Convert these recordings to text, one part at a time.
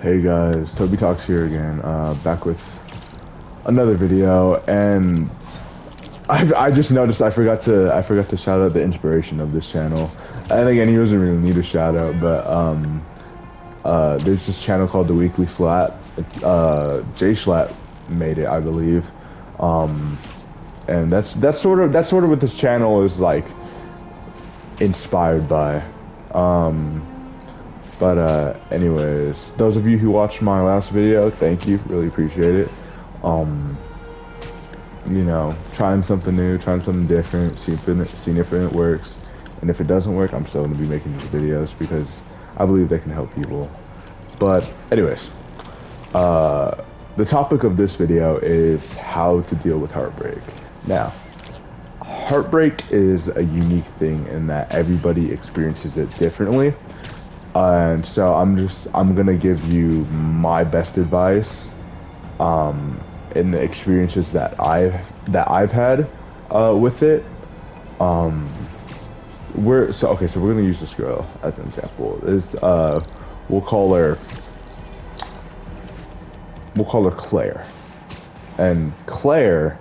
Hey guys, Toby Talks here again, back with another video, and I just noticed I forgot to shout out the inspiration of this channel. And again, he doesn't really need a shout out, but there's this channel called The Weekly Slap. It's Jay Schlatt made it, I believe, and that's sort of what this channel is like inspired by. Anyways, those of you who watched my last video, thank you, really appreciate it. You know, trying something new, trying something different, seeing if it works, and if it doesn't work, I'm still gonna be making these videos because I believe they can help people. But anyways, the topic of this video is how to deal with heartbreak. Now, heartbreak is a unique thing in that everybody experiences it differently. And so I'm gonna give you my best advice in the experiences that I've had with it. So we're gonna use this girl as an example. We'll call her Claire. And Claire,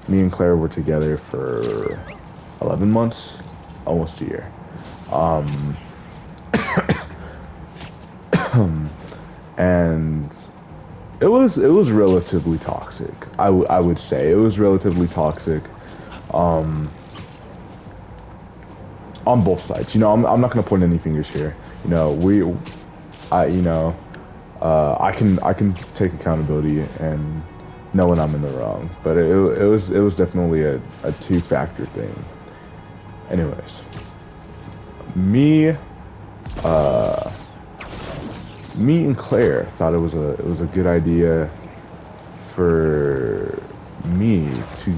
me and Claire were together for 11 months, almost a year. And it was relatively toxic. I would say it was relatively toxic, on both sides. You know, I'm not gonna point any fingers here. You know, I can take accountability and know when I'm in the wrong. But it was definitely a two-factor thing. Anyways, me and Claire thought it was a good idea for me to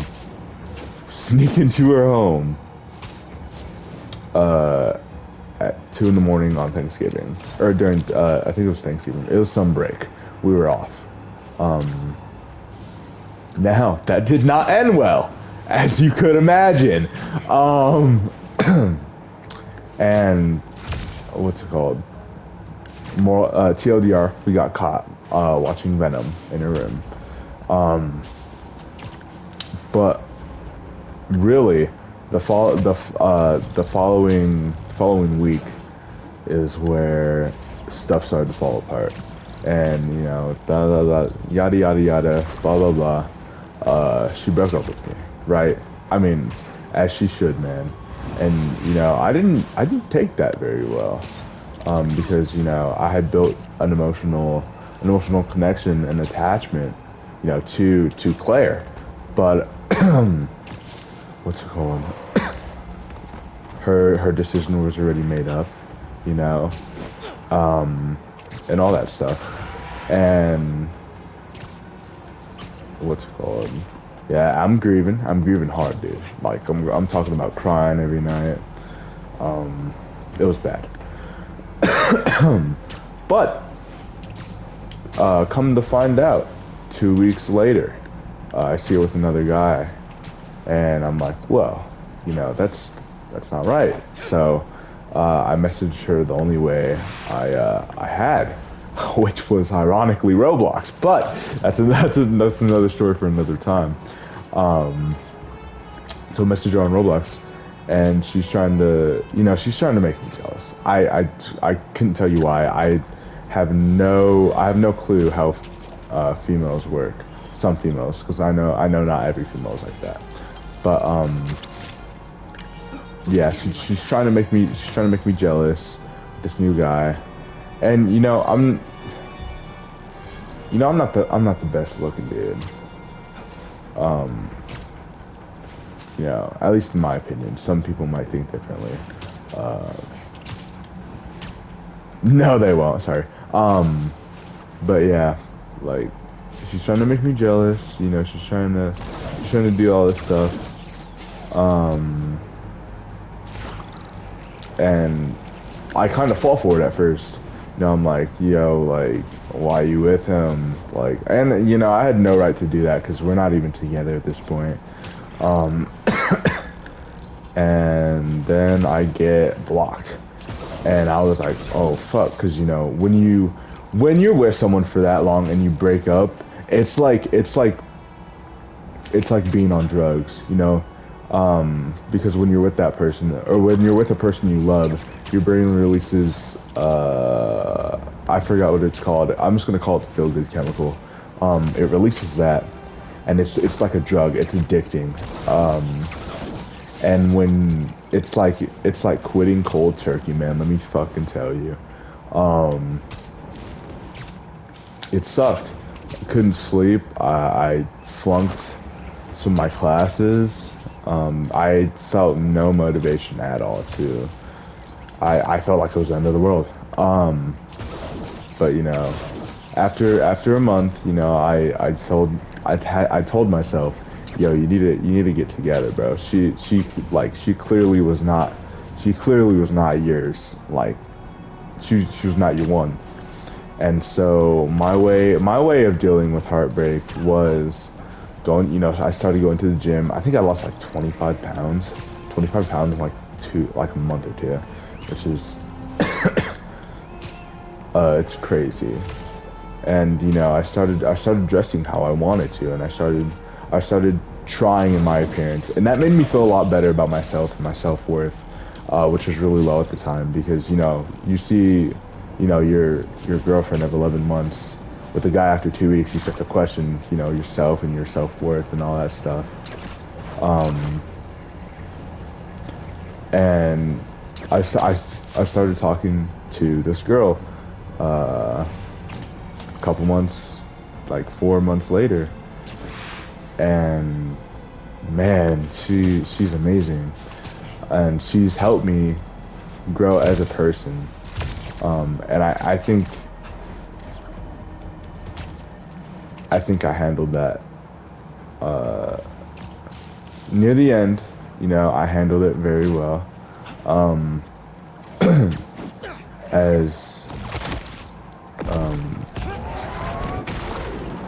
sneak into her home at 2 in the morning on Thanksgiving, or during I think it was Thanksgiving. It was some break. We were off. Now that did not end well, as you could imagine. And what's it called? More TLDR, we got caught watching Venom in a room. But really, the following week is where stuff started to fall apart, and you know, yada yada yada, blah blah blah. She broke up with me, right? I mean, as she should, man. And you know, I didn't take that very well. Because you know, I had built an emotional connection and attachment, you know, to Claire, but what's it called? Her decision was already made up, you know, and all that stuff, and what's it called? Yeah, I'm grieving hard, dude. Like I'm talking about crying every night. It was bad. But come to find out, 2 weeks later, I see her with another guy, and I'm like, well, you know, that's not right. So I messaged her the only way I had, which was ironically Roblox. But that's another story for another time. So message her on Roblox. And she's trying to make me jealous. I couldn't tell you why. I have no clue how females work. Some females, because I know not every female is like that. But yeah, she's trying to make me jealous. This new guy, and you know, I'm not the best looking dude. You know, at least in my opinion. Some people might think differently. No, they won't. Sorry. But yeah, like she's trying to make me jealous. You know, she's trying to do all this stuff. And I kind of fall for it at first. You know, I'm like, yo, like, why are you with him? Like, and you know, I had no right to do that because we're not even together at this point. And then I get blocked, and I was like, oh fuck, because you know, when you when you're with someone for that long and you break up, it's like being on drugs, you know? Because when you're with that person, or when you're with a person you love, your brain releases, I forgot what it's called. I'm just gonna call it the feel-good chemical. It releases that, and it's like a drug. It's addicting. And when it's like quitting cold turkey, man. Let me fucking tell you. Um, it sucked. I couldn't sleep. I flunked some of my classes. I felt no motivation at all to. I felt like it was the end of the world. But you know, after a month, you know, I told myself, yo, you need to get together, bro. She clearly was not yours. Like she was not your one. And so my way of dealing with heartbreak was going, you know, I started going to the gym. I think I lost like 25 pounds. 25 pounds in like a month or two, which is it's crazy. And you know, I started dressing how I wanted to, and I started trying in my appearance, and that made me feel a lot better about myself and my self-worth, which was really low at the time because you know, you see, you know, your girlfriend of 11 months with a guy after 2 weeks, you start to question, you know, yourself and your self-worth and all that stuff. Um, and I started talking to this girl a couple months, like 4 months later, and man, she's amazing, and she's helped me grow as a person. And I think I handled that near the end. You know, I handled it very well. Um, as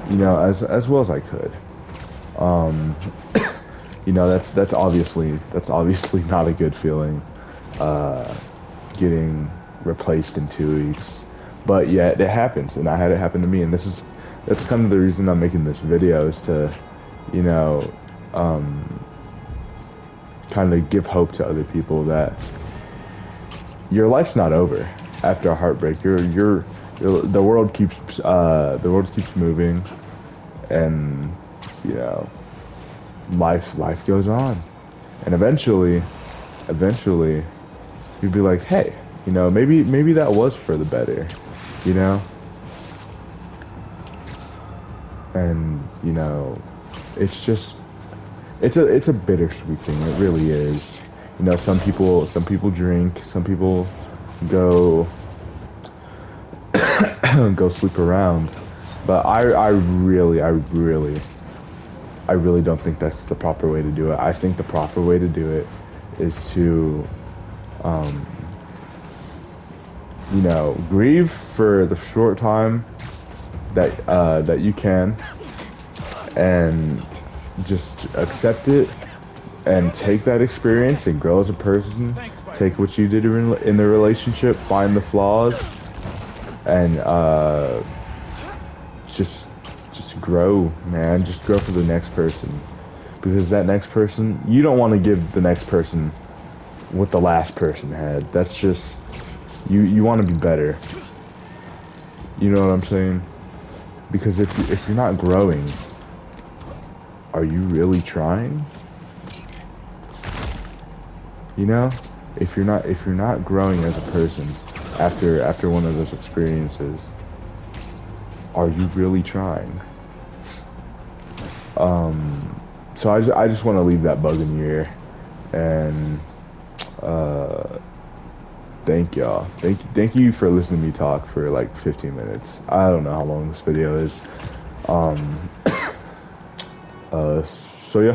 you know, as well as I could. Um, you know, that's obviously not a good feeling. Uh, Getting replaced in 2 weeks, but yet it happens, and I had it happen to me, and that's kind of the reason I'm making this video is to, you know, um, kind of give hope to other people that your life's not over after a heartbreak. The world keeps moving, and you know, life goes on, and eventually you'd be like, hey, you know, maybe that was for the better, you know, and you know, it's just it's a bittersweet thing. It really is. You know, some people drink, some people go go sleep around, but I really don't think that's the proper way to do it. I think the proper way to do it is to um, you know, grieve for the short time that you can, and just accept it and take that experience and grow as a person. Take what you did in the relationship, find the flaws, and just grow, man. Just grow for the next person, because that next person, you don't want to give the next person what the last person had. That's just you want to be better. You know what I'm saying? Because if you're not growing, are you really trying? You know, if you're not growing as a person after one of those experiences, are you really trying? So I just want to leave that bug in your ear, and thank y'all. Thank you for listening to me talk for like 15 minutes. I don't know how long this video is. Um, so yeah.